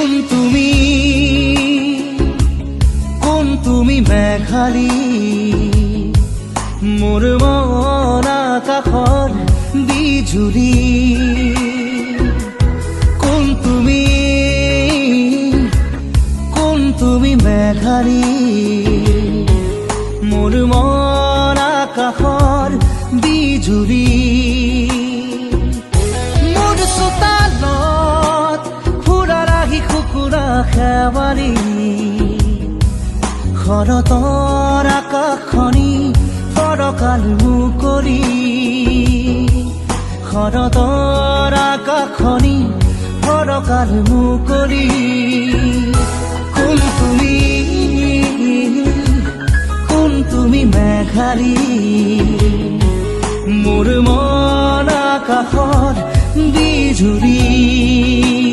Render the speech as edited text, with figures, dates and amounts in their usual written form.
কোন তুমি মেঘালী মোৰ মন আকাশৰ বিজুলী কোন তুমি মেঘালী মোৰ মন আকাশৰ বিজুলী মোৰ চোতালত ফুৰা ৰাহি কুকুৰা খেৱাৰী শৰতৰ আকাশখনি ফৰকাল মুকলি শৰতৰ আকাশখনি ফৰকাল মুকলি কোন তুমি মেঘালী মোৰ মন আকাশৰ বিজুলী